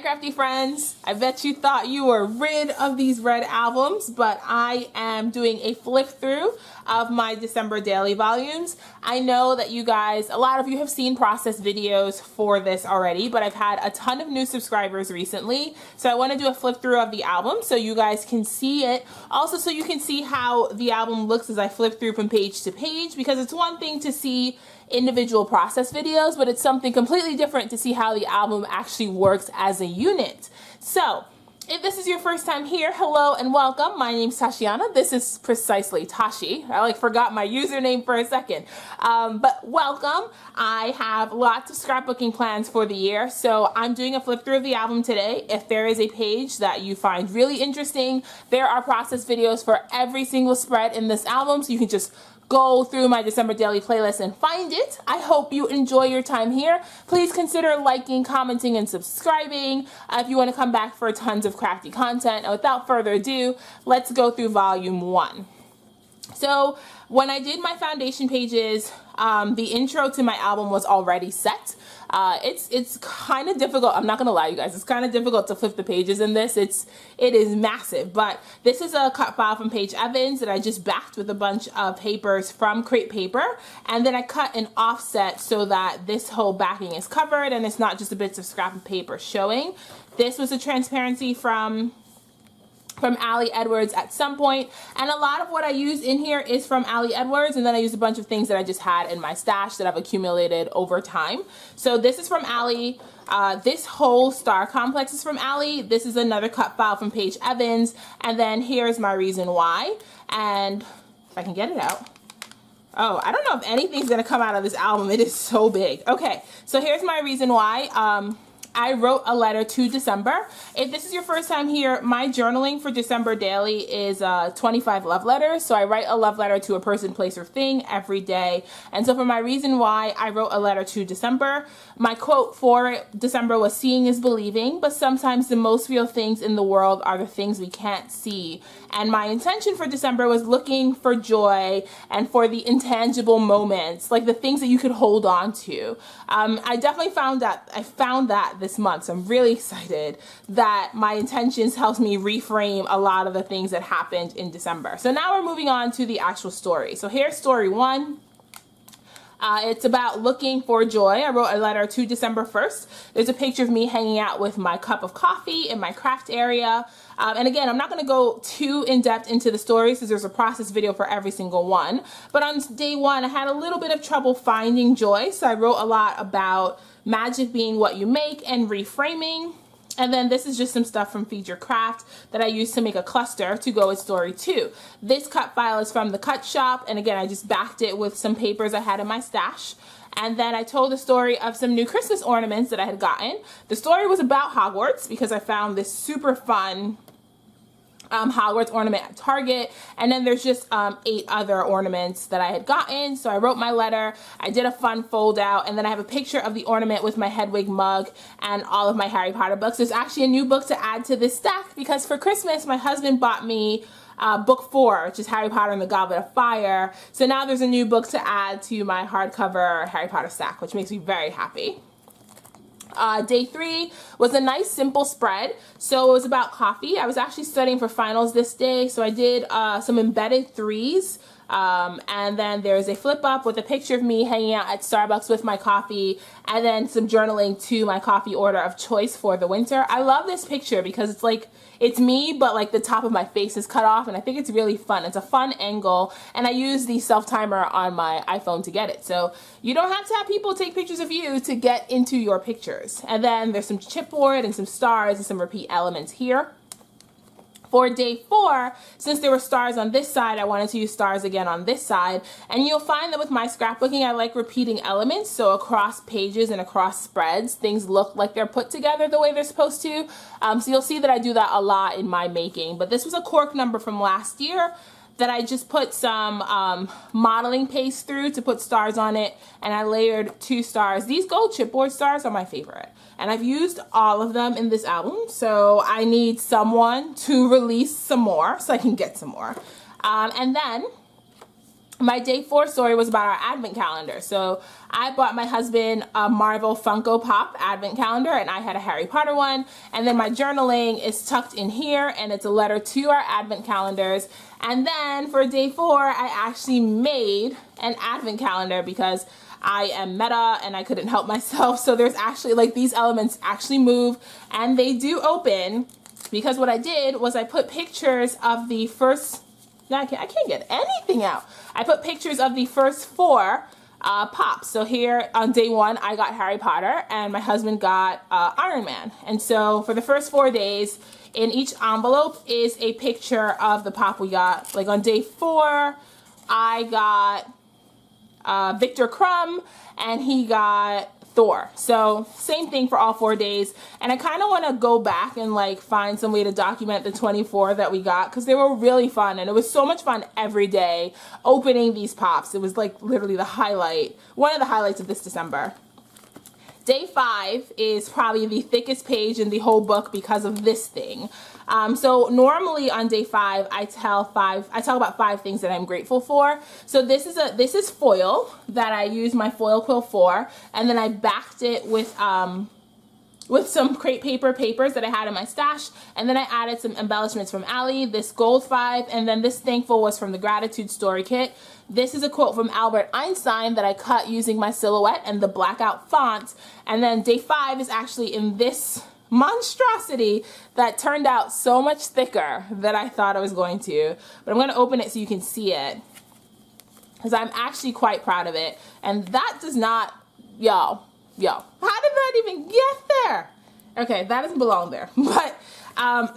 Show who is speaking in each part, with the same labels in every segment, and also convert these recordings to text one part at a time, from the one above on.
Speaker 1: crafty friends. I bet you thought you were rid of these red albums, but I am doing a flip through of my December daily volumes. I know that you guys, a lot of you have seen process videos for this already, but I've had a ton of new subscribers recently. So I want to do a flip through of the album so you guys can see it. Also, so you can see how the album looks as I flip through from page to page, because it's one thing to see individual process videos, but it's something completely different to see how the album actually works as a unit. So if this is your first time here, hello and welcome. My name's Tashiana. This is precisely Tashi. I forgot my username for a second. But welcome. I have lots of scrapbooking plans for the year, so I'm doing a flip through of the album today. If there is a page that you find really interesting, there are process videos for every single spread in this album, so you can just go through my December daily playlist and find it. I hope you enjoy your time here. Please consider liking, commenting, and subscribing if you want to come back for tons of crafty content. And without further ado, let's go through volume 1. So when I did my foundation pages, the intro to my album was already set. It's kind of difficult. I'm not gonna lie, you guys. It's kind of difficult to flip the pages in this. It is massive, but this is a cut file from Paige Evans that I just backed with a bunch of papers from Crate Paper, and then I cut an offset so that this whole backing is covered and it's not just a bits of scrap paper showing. This was a transparency from Ali Edwards at some point, and a lot of what I use in here is from Ali Edwards, and then I use a bunch of things that I just had in my stash that I've accumulated over time. So this is from Ali. This whole star complex is from Ali. This is another cut file from Paige Evans, and then here's my reason why. And if I can get it out. Oh, I don't know if anything's gonna come out of this album. It is so big. Okay, so here's my reason why. I wrote a letter to December. If this is your first time here, my journaling for December daily is 25 love letters. So I write a love letter to a person, place, or thing every day. And so for my reason why I wrote a letter to December, my quote for December was, "Seeing is believing, but sometimes the most real things in the world are the things we can't see." And my intention for December was looking for joy and for the intangible moments, like the things that you could hold on to. I definitely found that this month, so I'm really excited that my intentions helped me reframe a lot of the things that happened in December. So now we're moving on to the actual story. So here's story 1. It's about looking for joy. I wrote a letter to December 1st. There's a picture of me hanging out with my cup of coffee in my craft area. And again, I'm not going to go too in-depth into the stories because there's a process video for every single one. But on day 1, I had a little bit of trouble finding joy. So I wrote a lot about magic being what you make and reframing. And then this is just some stuff from Feed Your Craft that I used to make a cluster to go with story 2. This cut file is from the cut shop, and again, I just backed it with some papers I had in my stash. And then I told the story of some new Christmas ornaments that I had gotten. The story was about Hogwarts because I found this super fun Hogwarts ornament at Target, and then there's just 8 other ornaments that I had gotten. So I wrote my letter, I did a fun fold out, and then I have a picture of the ornament with my Hedwig mug and all of my Harry Potter books. There's actually a new book to add to this stack because for Christmas my husband bought me book 4, which is Harry Potter and the Goblet of Fire. So now there's a new book to add to my hardcover Harry Potter stack, which makes me very happy. Day 3 was a nice simple spread. So it was about coffee. I was actually studying for finals this day, so I did some embedded 3s. And then there's a flip up with a picture of me hanging out at Starbucks with my coffee, and then some journaling to my coffee order of choice for the winter. I love this picture because it's like, it's me, but like the top of my face is cut off, and I think it's really fun. It's a fun angle, and I use the self-timer on my iPhone to get it. So you don't have to have people take pictures of you to get into your pictures. And then there's some chipboard and some stars and some repeat elements here. For day 4, since there were stars on this side, I wanted to use stars again on this side. And you'll find that with my scrapbooking, I like repeating elements. So across pages and across spreads, things look like they're put together the way they're supposed to. So you'll see that I do that a lot in my making. But this was a cork number from last year that I just put some modeling paste through to put stars on it, and I layered 2 stars. These gold chipboard stars are my favorite, and I've used all of them in this album, so I need someone to release some more so I can get some more. And then My day 4 story was about our advent calendar. So I bought my husband a Marvel Funko Pop advent calendar, and I had a Harry Potter one. And then my journaling is tucked in here, and it's a letter to our advent calendars. And then for day 4, I actually made an advent calendar because I am meta and I couldn't help myself. So there's actually, like, these elements actually move and they do open, because what I did was I put pictures of the first, no, I can't get anything out. I put pictures of the first 4 pops. So here on day 1, I got Harry Potter and my husband got Iron Man. And so for the first 4 days, in each envelope is a picture of the pop we got. Like on day 4, I got Victor Crumb and he got Thor. So same thing for all 4 days. And I kind of want to go back and like find some way to document the 24 that we got, because they were really fun, and it was so much fun every day opening these pops. It was like literally the highlight, one of the highlights of this December. Day 5 is probably the thickest page in the whole book because of this thing. So normally on day 5, I tell about 5 things that I'm grateful for. So this is foil that I use my foil quill for, and then I backed it with some crepe papers that I had in my stash, and then I added some embellishments from Allie, this gold 5, and then this thankful was from the gratitude story kit. This is a quote from Albert Einstein that I cut using my silhouette and the blackout font, and then day 5 is actually in this monstrosity that turned out so much thicker than I thought I was going to. But I'm going to open it so you can see it, because I'm actually quite proud of it. And that does not, yo, how did that even get there? Okay, that doesn't belong there. But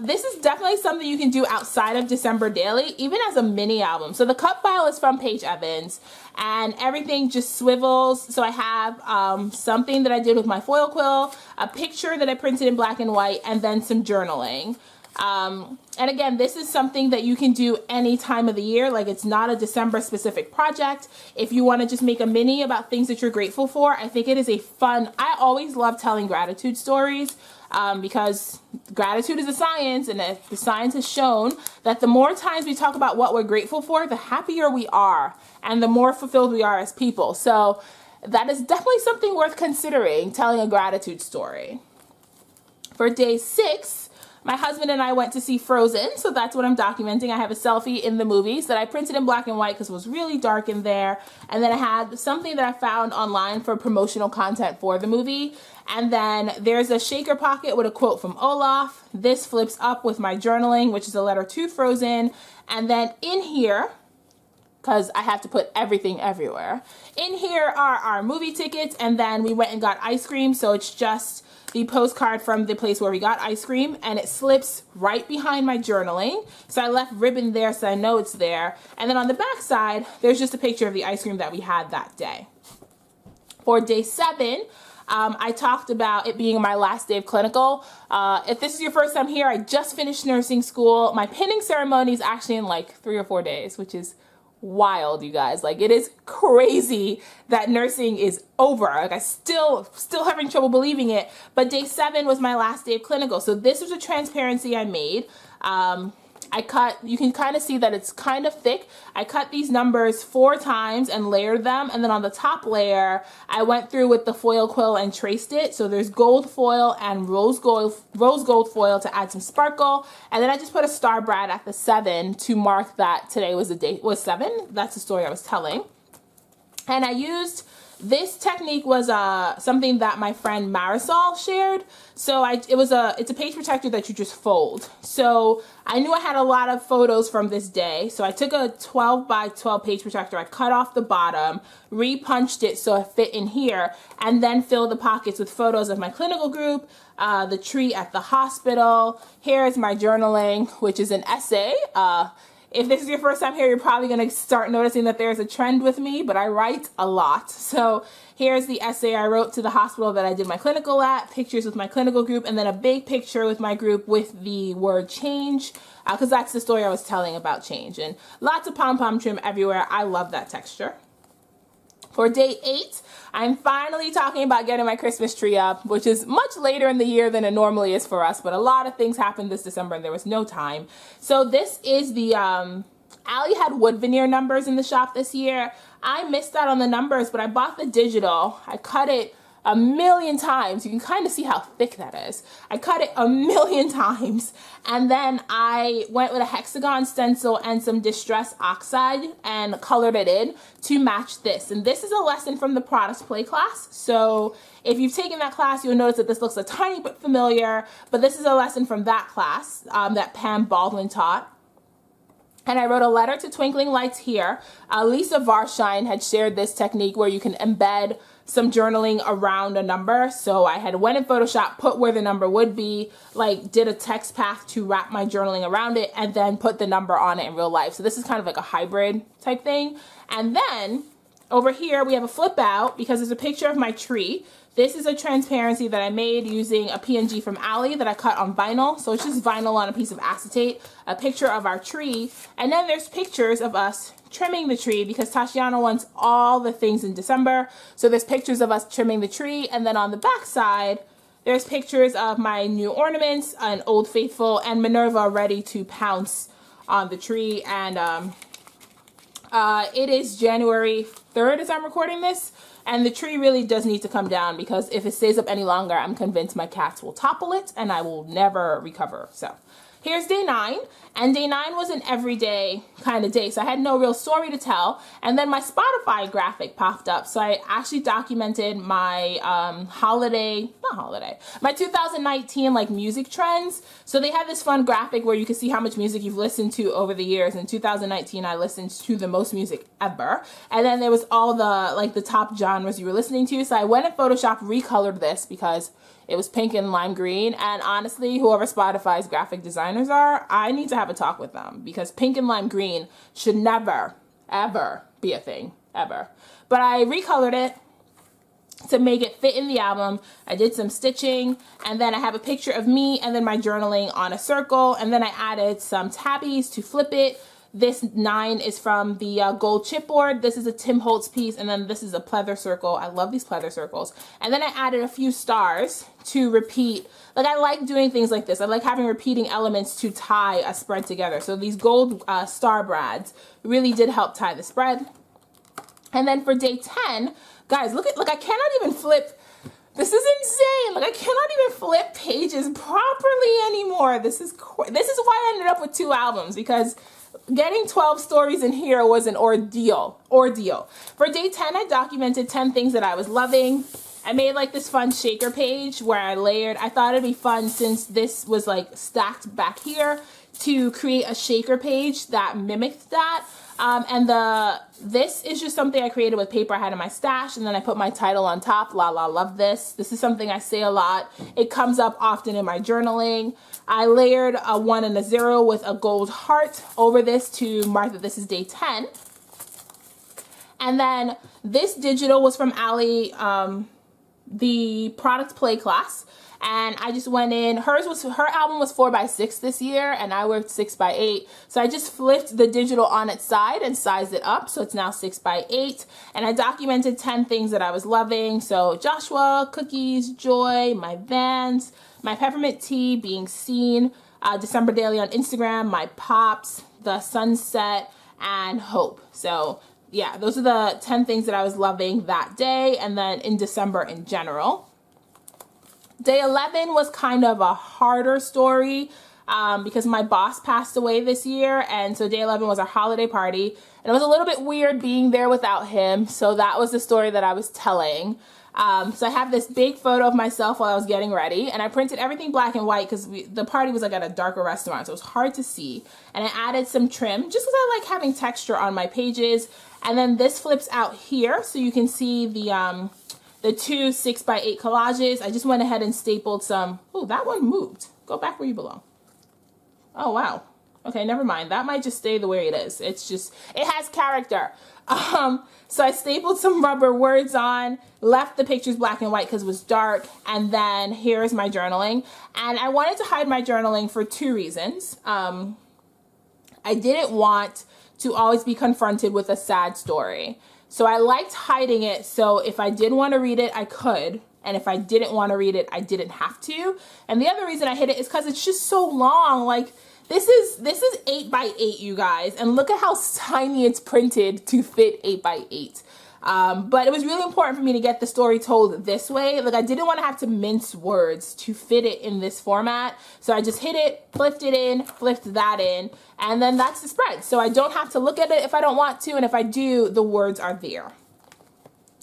Speaker 1: this is definitely something you can do outside of December Daily, even as a mini album. So the cut file is from Paige Evans, and everything just swivels. So I have something that I did with my foil quill, a picture that I printed in black and white, and then some journaling. And again, this is something that you can do any time of the year. Like, it's not a December specific project. If you want to just make a mini about things that you're grateful for, I think it is a fun, I always love telling gratitude stories, because gratitude is a science, and the science has shown that the more times we talk about what we're grateful for, the happier we are and the more fulfilled we are as people. So that is definitely something worth considering, telling a gratitude story. For day 6, my husband and I went to see Frozen, so that's what I'm documenting. I have a selfie in the movies that I printed in black and white because it was really dark in there. And then I had something that I found online for promotional content for the movie. And then there's a shaker pocket with a quote from Olaf. This flips up with my journaling, which is a letter to Frozen. And then in here, because I have to put everything everywhere, in here are our movie tickets, and then we went and got ice cream, so it's just the postcard from the place where we got ice cream, and it slips right behind my journaling. So I left ribbon there so I know it's there. And then on the back side, there's just a picture of the ice cream that we had that day. For day 7, I talked about it being my last day of clinical. If this is your first time here, I just finished nursing school. My pinning ceremony is actually in like 3 or 4 days, which is wild, you guys. Like, it is crazy that nursing is over. Like, I still having trouble believing it. But day 7 was my last day of clinical. So this was a transparency I made. I cut, you can kind of see that it's kind of thick. I cut these numbers 4 times and layered them, and then on the top layer I went through with the foil quill and traced it. So there's gold foil and rose gold foil to add some sparkle, and then I just put a star brad at the 7 to mark that today was the day, was 7. That's the story I was telling. And I used, this technique was something that my friend Marisol shared. So it's a page protector that you just fold. So I knew I had a lot of photos from this day. So I took a 12 by 12 page protector. I cut off the bottom, re-punched it so it fit in here, and then filled the pockets with photos of my clinical group, the tree at the hospital. Here is my journaling, which is an essay. If this is your first time here, you're probably going to start noticing that there's a trend with me, but I write a lot. So here's the essay I wrote to the hospital that I did my clinical at, pictures with my clinical group, and then a big picture with my group with the word change, because that's the story I was telling about change. And lots of pom-pom trim everywhere. I love that texture. For day 8, I'm finally talking about getting my Christmas tree up, which is much later in the year than it normally is for us, but a lot of things happened this December and there was no time. So this is the Allie had wood veneer numbers in the shop this year. I missed out on the numbers, but I bought the digital. I cut it a million times. You can kind of see how thick that is. I cut it a million times, and then I went with a hexagon stencil and some distress oxide and colored it in to match this. And this is a lesson from the product play class. So if you've taken that class, you'll notice that this looks a tiny bit familiar, but this is a lesson from that class that Pam Baldwin taught. And I wrote a letter to Twinkling Lights here. Lisa Varshine had shared this technique where you can embed some journaling around a number. So I had went in Photoshop, put where the number would be, like did a text path to wrap my journaling around it, and then put the number on it in real life. So this is kind of like a hybrid type thing. And then over here we have a flip out because there's a picture of my tree. This is a transparency that I made using a PNG from Allie that I cut on vinyl. So it's just vinyl on a piece of acetate, a picture of our tree. And then there's pictures of us trimming the tree because Tashiana wants all the things in December. So there's pictures of us trimming the tree. And then on the back side, there's pictures of my new ornaments, an Old Faithful, and Minerva ready to pounce on the tree. And it is January 3rd as I'm recording this. And the tree really does need to come down because if it stays up any longer, I'm convinced my cats will topple it and I will never recover. So here's day 9, and day 9 was an everyday kind of day. So I had no real story to tell. And then my Spotify graphic popped up. So I actually documented my my 2019 like music trends. So they had this fun graphic where you can see how much music you've listened to over the years. In 2019, I listened to the most music ever. And then there was all the top genres you were listening to. So I went in Photoshop, recolored this because it was pink and lime green. And honestly, whoever Spotify's graphic designers are, I need to have a talk with them because pink and lime green should never, ever be a thing, ever. But I recolored it to make it fit in the album. I did some stitching, and then I have a picture of me and then my journaling on a circle. And then I added some tabbies to flip it. This 9 is from the gold chipboard. This is a Tim Holtz piece, and then this is a pleather circle. I love these pleather circles. And then I added a few stars to repeat. Like, I like doing things like this. I like having repeating elements to tie a spread together. So these gold star brads really did help tie the spread. And then for day 10, guys, look, I cannot even flip. This is insane. Like, I cannot even flip pages properly anymore. This is why I ended up with 2 albums, because getting 12 stories in here was an ordeal. For day 10, I documented 10 things that I was loving. I made like this fun shaker page where I layered. I thought it'd be fun, since this was like stacked back here, to create a shaker page that mimicked that. This is just something I created with paper I had in my stash, and then I put my title on top. La la, love this. This is something I say a lot. It comes up often in my journaling. I layered a 1 and a 0 with a gold heart over this to mark that this is day 10. And then this digital was from Allie, the product play class. And I just went in, her album was 4x6 this year, and I worked 6x8. So I just flipped the digital on its side and sized it up. So it's now 6x8. And I documented 10 things that I was loving. So Joshua, cookies, joy, my Vans, my peppermint tea, being seen, December Daily on Instagram, my pops, the sunset, and hope. So yeah, those are the 10 things that I was loving that day, and then in December in general. Day 11 was kind of a harder story because my boss passed away this year, and so day 11 was our holiday party, and it was a little bit weird being there without him, so that was the story that I was telling. So I have this big photo of myself while I was getting ready, and I printed everything black and white because the party was like at a darker restaurant, so it was hard to see, and I added some trim just because I like having texture on my pages. And then this flips out here so you can see the 2 6x8 collages. I just went ahead and stapled some. Oh, that one moved. Go back where you belong. Oh, wow. Okay, never mind. That might just stay the way it is. It's just, it has character. So I stapled some rubber words on, left the pictures black and white because it was dark, and then here's my journaling. And I wanted to hide my journaling for 2 reasons. I didn't want to always be confronted with a sad story. So I liked hiding it, so if I did want to read it, I could. And if I didn't want to read it, I didn't have to. And the other reason I hid it is because it's just so long. Like, This is 8x8, you guys, and look at how tiny it's printed to fit 8x8. But it was really important for me to get the story told this way. Like, I didn't want to have to mince words to fit it in this format. So I just hit it, flipped it in, flipped that in, and then that's the spread. So I don't have to look at it if I don't want to, and if I do, the words are there.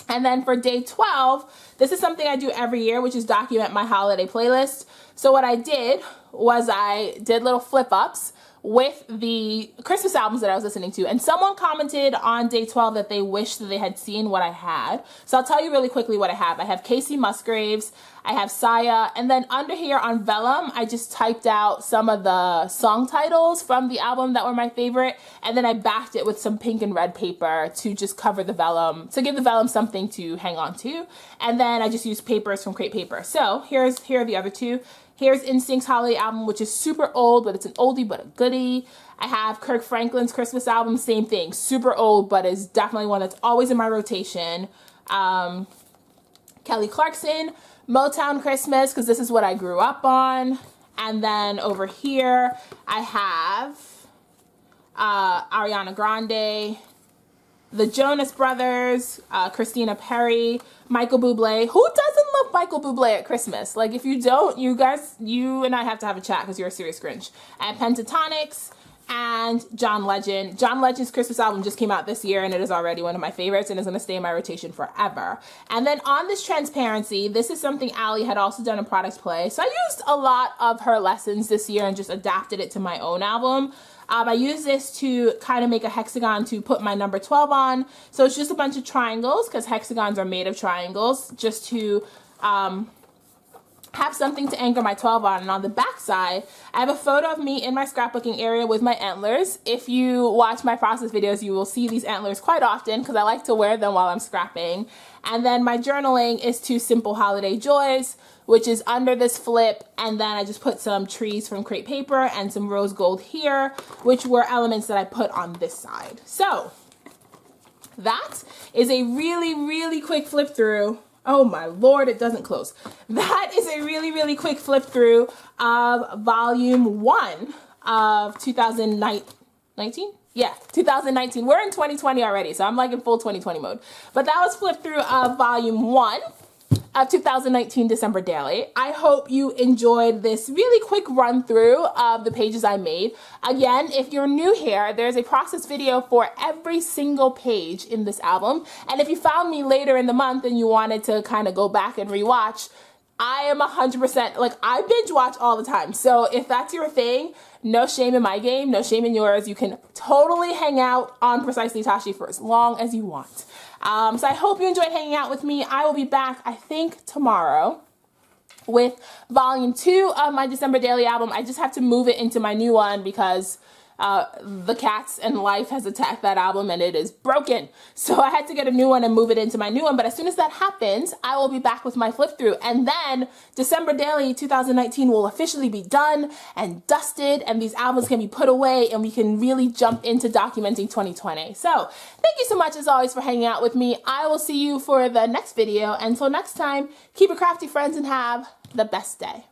Speaker 1: And then for day 12, this is something I do every year, which is document my holiday playlist. So what I did was I did little flip ups with the Christmas albums that I was listening to. And someone commented on day 12 that they wished that they had seen what I had. So I'll tell you really quickly what I have. I have Casey Musgraves, I have Saya, and then under here on vellum, I just typed out some of the song titles from the album that were my favorite, and then I backed it with some pink and red paper to just cover the vellum, to give the vellum something to hang on to. And then I just used papers from Crate Paper. So here are the other two. Here's Instinct's holiday album, which is super old, but it's an oldie but a goodie. I have Kirk Franklin's Christmas album, same thing, super old, but is definitely one that's always in my rotation. Kelly Clarkson, Motown Christmas, because this is what I grew up on. And then over here, I have Ariana Grande, the Jonas Brothers, Christina Perri, Michael Bublé. Who doesn't love Michael Bublé at Christmas? Like, if you don't, you and I have to have a chat because you're a serious Grinch. And Pentatonics and John Legend. John Legend's Christmas album just came out this year, and it is already one of my favorites and is going to stay in my rotation forever. And then on this transparency, this is something Allie had also done in Product Play. So I used a lot of her lessons this year and just adapted it to my own album. I use this to kind of make a hexagon to put my number 12 on. So it's just a bunch of triangles, because hexagons are made of triangles, just to have something to anchor my 12 on. And on the back side, I have a photo of me in my scrapbooking area with my antlers. If you watch my process videos, you will see these antlers quite often because I like to wear them while I'm scrapping. And then my journaling is 2 Simple Holiday Joys, which is under this flip, and then I just put some trees from Crate Paper and some rose gold here, which were elements that I put on this side. So that is a really, really quick flip through. Oh my Lord, it doesn't close. That is a really, really quick flip through of volume 1 of 2019? Yeah, 2019. We're in 2020 already, so I'm like in full 2020 mode. But that was flip through of volume 1 of 2019 December Daily. I hope you enjoyed this really quick run through of the pages I made. Again, if you're new here, there's a process video for every single page in this album. And if you found me later in the month and you wanted to kind of go back and rewatch, I am 100%, like, I binge watch all the time. So if that's your thing, no shame in my game, no shame in yours. You can totally hang out on Precisely Tashi for as long as you want. So I hope you enjoyed hanging out with me. I will be back, I think, tomorrow with volume 2 of my December Daily album. I just have to move it into my new one because the cats and life has attacked that album and it is broken. So I had to get a new one and move it into my new one. But as soon as that happens, I will be back with my flip through. And then December Daily 2019 will officially be done and dusted, and these albums can be put away and we can really jump into documenting 2020. So thank you so much as always for hanging out with me. I will see you for the next video. Until next time, keep it crafty, friends, and have the best day.